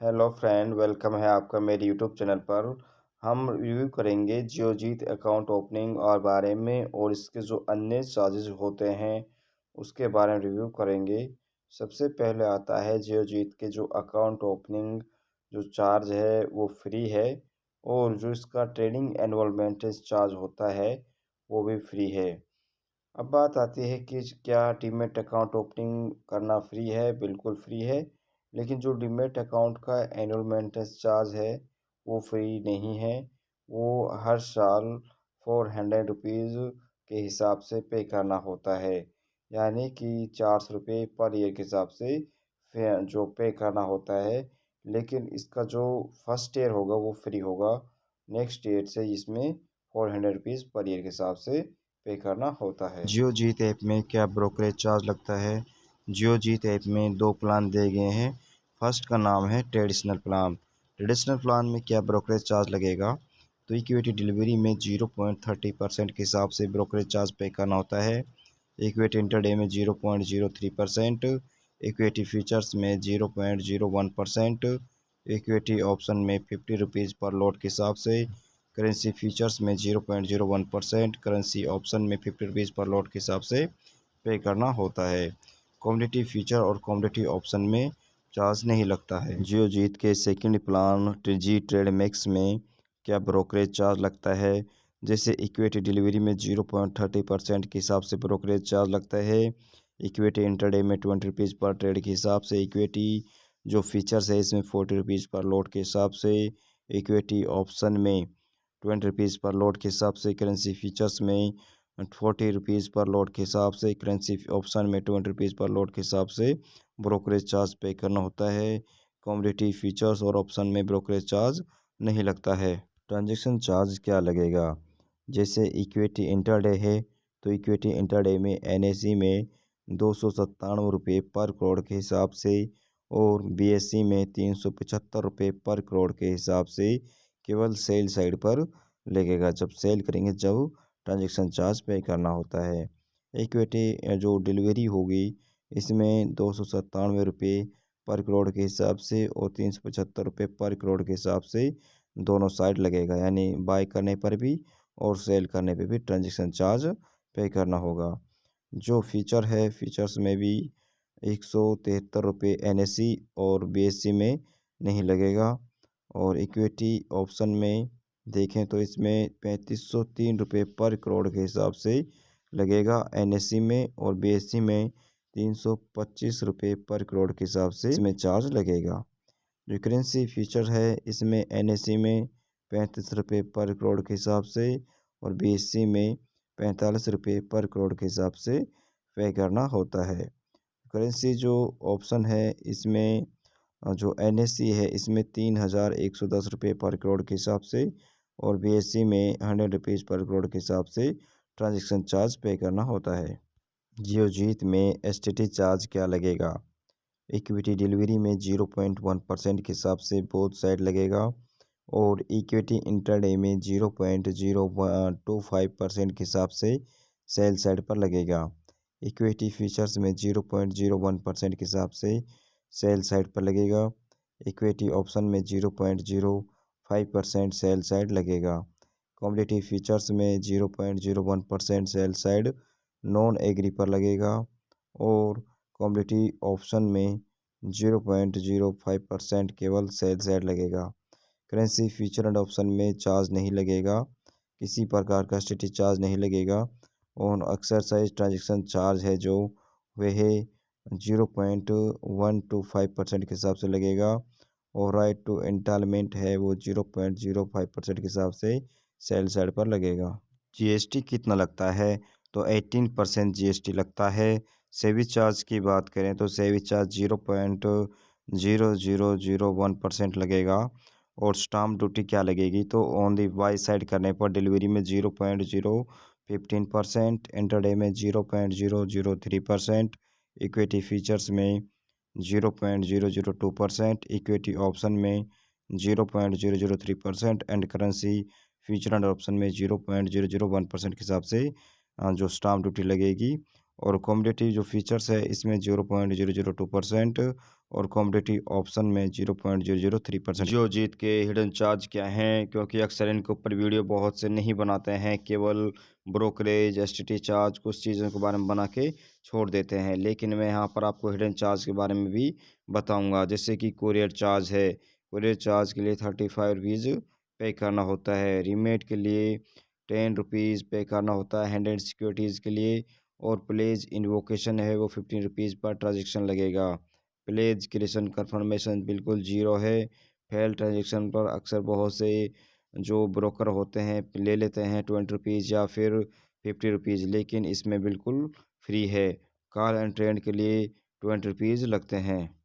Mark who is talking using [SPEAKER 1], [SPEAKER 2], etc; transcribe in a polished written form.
[SPEAKER 1] Hello friend, welcome है आपका मेरे यूट्यूब चैनल पर। हम रिव्यू करेंगे जियोजीत अकाउंट ओपनिंग और बारे में और इसके जो अन्य चार्जेस होते हैं उसके बारे में रिव्यू करेंगे। सबसे पहले आता है जियोजीत के जो अकाउंट ओपनिंग जो चार्ज है वो फ्री है और जो इसका ट्रेडिंग एनुअल मेंटेनेंस चार्ज होता है वो भी फ्री है। अब बात आती है कि क्या डीमैट अकाउंट ओपनिंग करना फ्री है? बिल्कुल फ्री है, लेकिन जो डीमैट अकाउंट का एनुअल मेंटेनेंस चार्ज है वो फ्री नहीं है। वो हर साल 400 रुपीज़ के हिसाब से पे करना होता है, यानी कि 400 रुपये पर ईयर के हिसाब से जो पे करना होता है। लेकिन इसका जो फर्स्ट ईयर होगा वो फ्री होगा, नेक्स्ट ईयर से इसमें 400 रुपीज़ पर ईयर के हिसाब से पे करना होता है। जियो जीत ऐप में क्या ब्रोकरेज चार्ज लगता है? जियो जीत ऐप में दो प्लान दिए गए हैं। फर्स्ट का नाम है ट्रेडिशनल प्लान। ट्रेडिशनल प्लान में क्या ब्रोकरेज चार्ज लगेगा? तो इक्विटी डिलीवरी में 0.30% के हिसाब से ब्रोकरेज चार्ज पे करना होता है। इक्विटी इंटरडे में 0.03%, इक्विटी फ्यूचर्स में 0.01%, इक्विटी ऑप्शन में 50 रुपीज़ पर लॉट के हिसाब से, करेंसी फीचर्स में 0.01%, करेंसी ऑप्शन में 50 रुपीज़ पर लॉट के हिसाब से पे करना होता है। कमोडिटी फीचर और कमोडिटी ऑप्शन में चार्ज नहीं लगता है। जियो जीत के सेकंड प्लान जी ट्रेड मैक्स में क्या ब्रोकरेज चार्ज लगता है? जैसे इक्विटी डिलीवरी में 0.30% के हिसाब से ब्रोकरेज चार्ज लगता है। इक्विटी इंटरडे में 20 रुपीज़ पर ट्रेड के हिसाब से, इक्विटी जो फीचर्स है इसमें 40 रुपीज़ पर लॉट के हिसाब से, इक्विटी ऑप्शन में 20 रुपीज़ पर लॉट के हिसाब से, करेंसी फीचर्स में 40 रुपीज़ पर लॉट के हिसाब से, करेंसी ऑप्शन में 20 रुपीज़ पर लॉट के हिसाब से ब्रोकरेज चार्ज पे करना होता है। कमोडिटी फीचर्स और ऑप्शन में ब्रोकरेज चार्ज नहीं लगता है। ट्रांजैक्शन चार्ज क्या लगेगा? जैसे इक्विटी इंटरडे है तो इक्विटी इंटरडे में एनएसई में 297 रुपये पर करोड़ के हिसाब से और बीएसई में 375 रुपये पर करोड़ के हिसाब से केवल सेल साइड पर लगेगा। जब सेल करेंगे जब ट्रांजैक्शन चार्ज पे करना होता है। इक्विटी जो डिलीवरी होगी इसमें 297 रुपये पर करोड़ के हिसाब से और 375 रुपये पर करोड़ के हिसाब से दोनों साइड लगेगा, यानी बाय करने पर भी और सेल करने पे भी ट्रांजैक्शन चार्ज पे करना होगा। जो फीचर है फीचर्स में भी 173 रुपये एनएसई और बीएसई में नहीं लगेगा और इक्विटी ऑप्शन में देखें तो इसमें 3503 रुपये पर करोड़ के हिसाब से लगेगा एनएसई में और बीएसई में 325 रुपये पर करोड़ के हिसाब से इसमें चार्ज लगेगा। जो करेंसी फीचर है इसमें एनएसई में 35 रुपये पर करोड़ के हिसाब से और बीएसई में 45 रुपये पर करोड़ के हिसाब से पे करना होता है। करेंसी जो ऑप्शन है इसमें जो एनएसई है इसमें 3110 रुपये पर करोड़ के हिसाब से और बीएसई में 100 रुपीज़ पर करोड़ के हिसाब से ट्रांजैक्शन चार्ज पे करना होता है। जियो जीत में एसटीटी चार्ज क्या लगेगा? इक्विटी डिलीवरी में 0.1% के हिसाब से बोथ साइड लगेगा और इक्विटी इंटरडे में 0.025% के हिसाब से सेल साइड पर लगेगा। इक्विटी फीचर्स में 0.01% के हिसाब से सेल साइड पर लगेगा। इक्विटी ऑप्शन में 0.05% सेल साइड लगेगा। कमोडिटी फीचर्स में 0.01% सेल साइड नॉन एग्री पर लगेगा और कमोडिटी ऑप्शन में 0.05% केवल सेल साइड लगेगा। करेंसी फीचर एंड ऑप्शन में चार्ज नहीं लगेगा, किसी प्रकार का एसटीटी चार्ज नहीं लगेगा और एक्सरसाइज ट्रांजैक्शन चार्ज है जो वह 0.125% के हिसाब से लगेगा और राइट टू एंटालमेंट है वो 0.05% के हिसाब से सेल साइड पर लगेगा। जीएसटी कितना लगता है? तो 18% जीएसटी लगता है। सर्विस चार्ज की बात करें तो सर्विस चार्ज 0.0001% लगेगा और स्टाम्प ड्यूटी क्या लगेगी? तो ऑन दी बाई साइड करने पर डिलीवरी में 0.015%, इंटरडे में 0.003%, इक्विटी फीचर्स में 0.002%, इक्विटी ऑप्शन में 0.003% and currency future and option में 0.001% के हिसाब से जो स्टाम्प ड्यूटी लगेगी और कमोडिटी जो फीचर्स है इसमें 0.002% और कमोडिटी ऑप्शन में 0.003%। जियोजीत के हिडन चार्ज क्या हैं, क्योंकि अक्सर इनके ऊपर वीडियो बहुत से नहीं बनाते हैं, केवल ब्रोकरेज, एसटीटी चार्ज, कुछ चीज़ों के बारे में बना के छोड़ देते हैं। लेकिन मैं यहाँ पर आपको हिडन चार्ज के बारे में भी बताऊंगा, जैसे कि कुरियर चार्ज है। कुरियर चार्ज के लिए 35 रुपीज़ पे करना होता है। रीमेट के लिए 10 रुपीज़ पे करना होता है हैंडेड सिक्योरिटीज़ के लिए। और प्लेज इन्वोकेशन है वो 15 रुपीज़ पर ट्रांजेक्शन लगेगा। प्लेज क्रिएशन कन्फर्मेशन बिल्कुल ज़ीरो है। फेल ट्रांजेक्शन पर अक्सर बहुत से जो ब्रोकर होते हैं ले लेते हैं 20 रुपीज़ या फिर 50 रुपीज़, लेकिन इसमें बिल्कुल फ्री है। कॉल एंड ट्रेड के लिए 20 रुपीज़ लगते हैं।